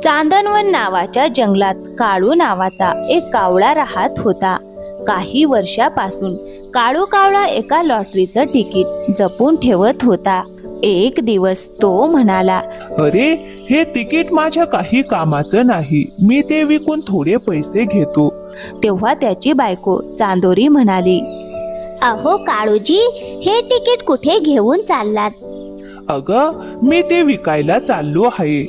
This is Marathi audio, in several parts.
चांदणवन नावाच्या जंगलात काळू नावाचा एक कावळा राहत होता. काही वर्षापासून काळू कावळा एका लॉटरीचं तिकीट जपून ठेवत होता. एक दिवस तो म्हणाला, अरे, हे तिकीट माझ्या काही कामाचं नाही. मी ते विकून थोडे पैसे घेतो. तेव्हा त्याची बायको चांदोरी म्हणाली, अहो काळूजी, हे तिकीट कुठे घेऊन चाललात? अगं, मी ते विकायला चाललो आहे.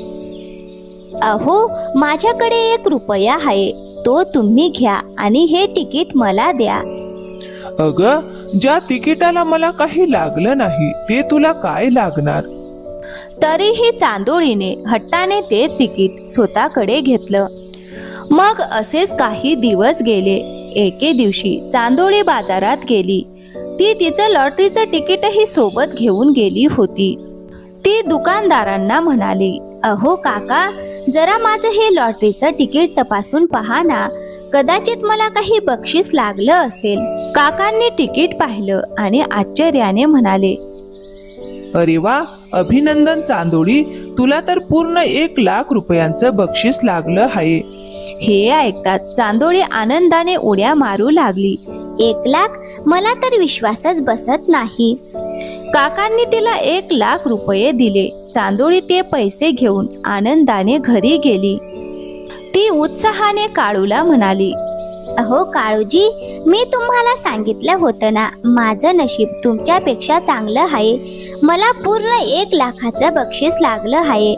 अहो, माझ्याकडे 1 रुपया आहे, तो तुम्ही घ्या आणि हे तिकीट मला द्या. अगं, ज्या तिकिटाला मला काही लागलं नाही ते तुला काय लागणार? तरीही चांदोळीने हट्टाने ते तिकीट स्वतःकडे घेतलं. मग असेच काही दिवस गेले. एके दिवशी चांदोळी बाजारात गेली. ती तिचं लॉटरीचं तिकीटही सोबत घेऊन गेली होती. ती दुकानदारांना म्हणाली, अहो काका, जरा माझं हे लॉटरीचं तिकीट तपासून पहा ना, कदाचित मला काही बक्षीस लागलं असेल. काकांनी तिकीट पाहिलं आणि आश्चर्याने म्हणाले, अरे वा, अभिनंदन चांदोळी, तुला तर पूर्ण 1,00,000 रुपयांचं बक्षीस लागलं आहे. हे ऐकताच चांदोळी आनंदाने उड्या मारू लागली. 1,00,000? मला तर विश्वासच बसत नाही. काकांनी तिला 1,00,000 रुपये दिले. चांदोळी ते पैसे घेऊन आनंदाने घरी गेली. ती उत्साहाने काळूला म्हणाली, अहो काळूजी, मी तुम्हाला सांगितलं होतं ना, माझं नशीब तुमच्यापेक्षा चांगलं आहे. मला पूर्ण 1,00,000चं बक्षीस लागलं आहे.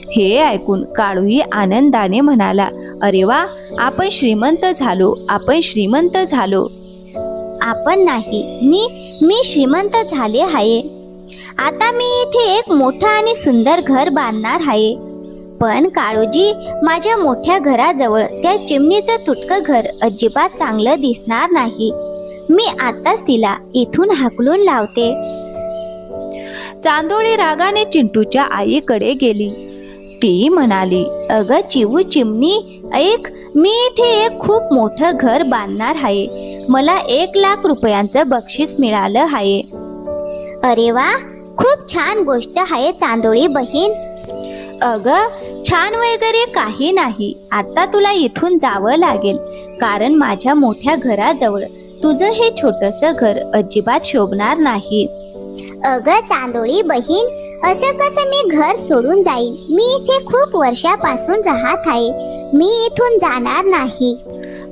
हे ऐकून काळूही आनंदाने म्हणाला, अरे वा, आपण श्रीमंत झालो, आपण श्रीमंत झालो. आपण नाही, मी श्रीमंत झाले आहे. आता मी इथे एक मोठं आणि सुंदर घर बांधणार आहे. पण काळूजी, माझ्या मोठ्या घराजवळ त्या चिमणीचं तुटकं घर अजिबात चांगलं दिसणार नाही. मी आताच तिला इथून हाकलून लावते. चांदोळी रागाने चिंटूच्या आईकडे गेली. ती म्हणाली, अगं चिवू चिमणी, ऐक, मी इथे एक खूप मोठं घर बांधणार आहे. मला 1,00,000 रुपयांचं बक्षीस मिळालं आहे. अरे वा, खूप छान गोष्ट आहे चांदोळी बहीण. अगं, छान वगैरे काही नाही. आता तुला इथून जावं लागेल, कारण माझ्या मोठ्या घराजवळ तुझं हे छोटंसं घर अजिबात शोभणार नाही. अगं चांदोळी बहीण, असं कसं मी घर सोडून जाईन? मी इथे खूप वर्षापासून राहत आहे. मी इथून जाणार नाही.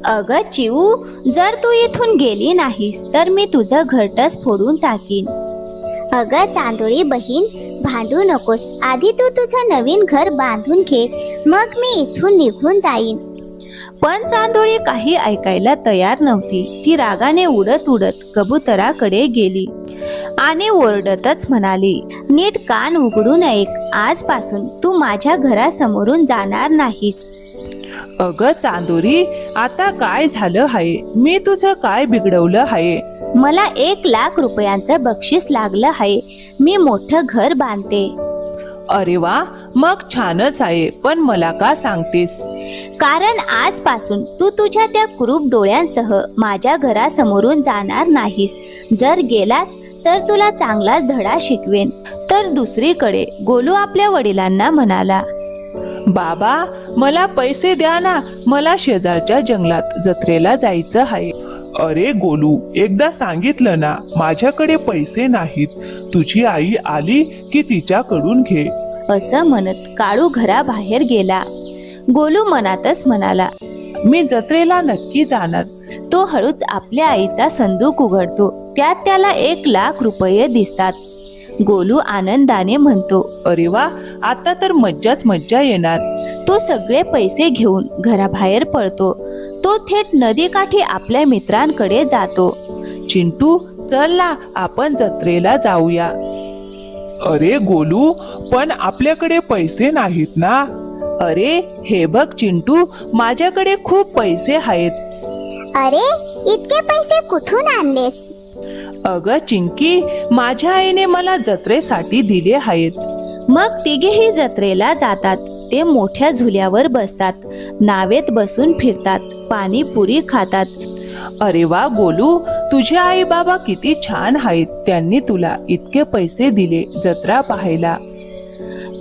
अगं चिवू, जर तू इथून गेली नाहीस तर मी तुझं घरटच फोडून टाकीन. अगं चांदोळी बहीण, भांडू नकोस. आधी तू तुझं नवीन घर बांधून घे, मग मी इथून निघून जाईन. पण चांदोळी काही ऐकायला तयार नव्हती. ती रागाने उडत उडत कबुतराकडे गेली आणि ओरडतच म्हणाली, नीट कान उघडून ऐक, आजपासून तू माझ्या घरासमोरून जाणार नाहीस. अगं चांदोरी, आता काय झालं आहे? मी तुझं काय बिघडवलं आहे? मला 1,00,000 रुपयांचं बक्षीस लागलं आहे. मी मोठं घर बांधते. अरे वा, मग छानच आहे. पण मला का सांगतेस? कारण आजपासून तू तुझ्या त्या कुरूप डोळ्यांसह माझ्या घरासमोरून जाणार नाहीस. जर गेलास तर तुला चांगलाच धडा शिकवेन. तर दुसरीकडे गोलू आपल्या वडिलांना म्हणाला, बाबा, मला पैसे द्या ना, मला शेजारच्या जंगलात जत्रेला जायचं आहे. अरे गोलू, एकदा सांगितलं ना, माझ्याकडे पैसे नाहीत. तुझी आई आली की तिच्याकडून घे. असं म्हणत काळू घराबाहेर गेला. गोलू मनातच म्हणाला, मी जत्रेला नक्की जाणार. तो हळूच आपल्या आईचा संदूक उघडतो. त्यात त्याला 1,00,000 रुपये दिसतात. गोलू आनंदाने म्हणतो, अरे वा, आता तर मज्जाच मज्जा येणार. तो सगळे पैसे घेऊन घराबाहेर पळतो. तो थेट नदीकाठी आपल्या मित्रांकडे जातो. चिंटू, चल ना, आपण जत्रेला जाऊया. अरे गोलू, पण आपल्याकडे पैसे नाहीत ना. अरे हे बघ चिंटू, माझ्याकडे खूप पैसे आहेत. अरे, इतके पैसे कुठून आणलेस? अगं चिंकी, माझ्या आईने मला जत्रेसाठी दिले आहेत. मग तिघेही जत्रेला जातात. ते मोठ्या झुल्यावर बसतात, नावेत बसून फिरतात, पाणीपुरी खातात. अरे वा गोलू, तुझे आई बाबा किती छान आहेत. त्यांनी तुला इतके पैसे दिले जत्रा पाहायला.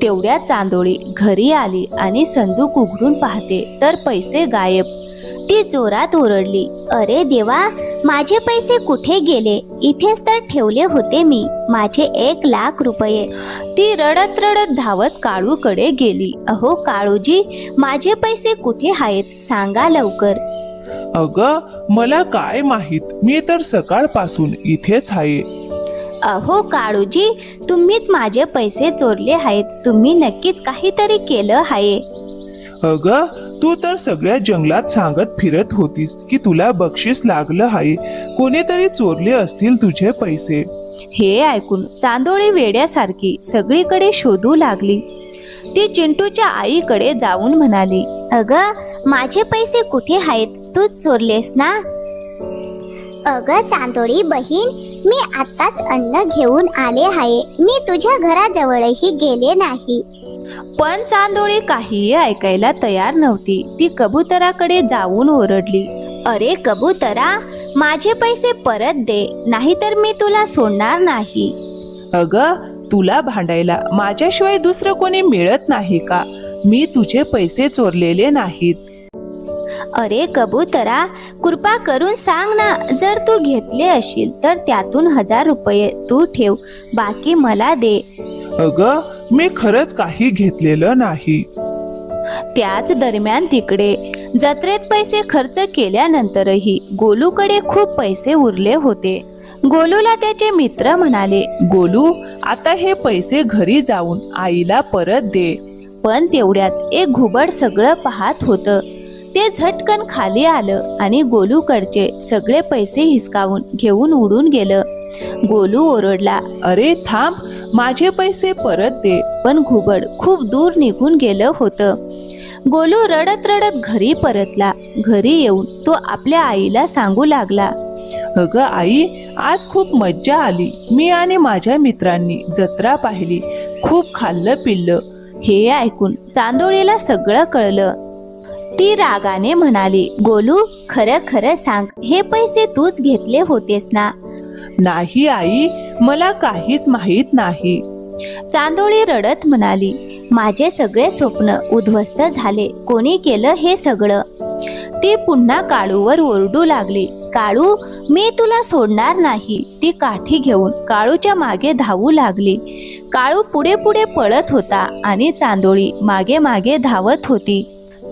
तेवढ्यात चांदोळी घरी आली आणि संदूक उघडून पाहते तर पैसे गायब. ती जोरात ओरडली, अरे देवा, माझे पैसे कुठे गेले? इथेच तर ठेवले होते मी, माझे 1,00,000 रुपये. ती रडत रडत धावत काळूकडे गेली. अहो काळूजी, माझे पैसे कुठे आहेत? सांगा लवकर. अगं, मला काय माहित, मी तर सकाळपासून इथेच आहे. अहो काळूजी, तुम्हीच माझे पैसे चोरले आहेत. तुम्ही नक्कीच काहीतरी केलं आहे. अगं, तू तर सगळ्या जंगलात सांगत फिरत होतीस की तुला बक्षीस लागलं आहे, कोणीतरी चोरले असतील तुझे पैसे. हे ऐकून चांदोळी वेड्यासारखी सगळीकडे शोधू लागली. ती चिंटूच्या आईकडे जाऊन म्हणाली, अगं, माझे पैसे कुठे आहेत? तूच चोरलेस ना? अगं चांदोळी बहीण, मी आत्ताच अन्न घेऊन आले आहे. मी तुझ्या घराजवळही गेले नाही. पण चांदोळी काहीही ऐकायला तयार नव्हती. ती कबुतराकडे जाऊन ओरडली, अरे कबुतरा, माझे पैसे परत दे, नाहीतर मी तुला सोडणार नाही. अगं, तुला भांडायला माझ्याशिवाय दुसरं कोणी मिळत नाही का? मी तुझे पैसे चोरलेले नाहीत. अरे कबुतरा, कृपा करून सांग ना, जर तू घेतले असशील तर त्यातून 1,000 रुपये तू ठेव, बाकी मला दे. अगं, मी खरंच काही घेतलेलं नाही. त्याच दरम्यान तिकडे जत्रेत पैसे खर्च केल्यानंतरही गोलूकडे खूप पैसे उरले होते. गोलूला त्याचे मित्र म्हणाले, गोलू, आता हे पैसे घरी जाऊन आईला परत दे. पण तेवढ्यात एक घुबड सगळं पाहत होतं. ते झटकन खाली आलं आणि गोलूकडचे सगळे पैसे हिसकावून घेऊन उडून गेलं. गोलू ओरडला, अरे थांब, माझे पैसे परत दे. पण घुबड खूप दूर निघून गेलं होतं. गोलू रडत रडत घरी परतला. घरी येऊन तो आपल्या आईला सांगू लागला, अगं आई, आज खूप मज्जा आली. मी आणि माझ्या मित्रांनी जत्रा पाहिली, खूप खाल्लं पिल्लं. हे ऐकून चांदोळीला सगळं कळलं. ती रागाने म्हणाली, गोलू, खरं खरं सांग, हे पैसे तूच घेतले होतेस ना? नाही आई, मला काहीच माहित नाही. चांदोळी रडत म्हणाली, माझे सगळे स्वप्न उद्ध्वस्त झाले. कोणी केलं हे सगळं? ती पुन्हा काळूवर ओरडू लागली, काळू, मी तुला सोडणार नाही. ती काठी घेऊन काळूच्या मागे धावू लागली. काळू पुढे पुढे पळत होता आणि चांदोळी मागे मागे धावत होती.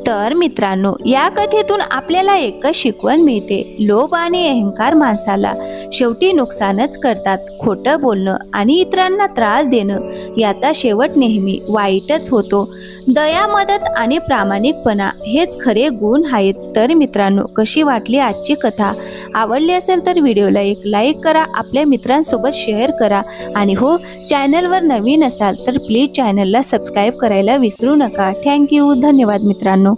तर मित्रांनो, या कथेतून आपल्याला एकच शिकवण मिळते, लोभ आणि अहंकार माणसाला शेवटी नुकसानच करतात. खोटं बोलणं आणि इतरांना त्रास देणं याचा शेवट नेहमी वाईटच होतो. दया, मदत आणि प्रामाणिकपणा हेच खरे गुण आहेत. तर मित्रांनो, कशी वाटली आजची कथा? आवडली असेल तर व्हिडिओला एक लाईक करा, आपल्या मित्रांसोबत शेअर करा आणि हो, चॅनलवर नवीन असाल तर प्लीज चॅनलला सबस्क्राईब करायला विसरू नका. थँक्यू. धन्यवाद मित्रांनो.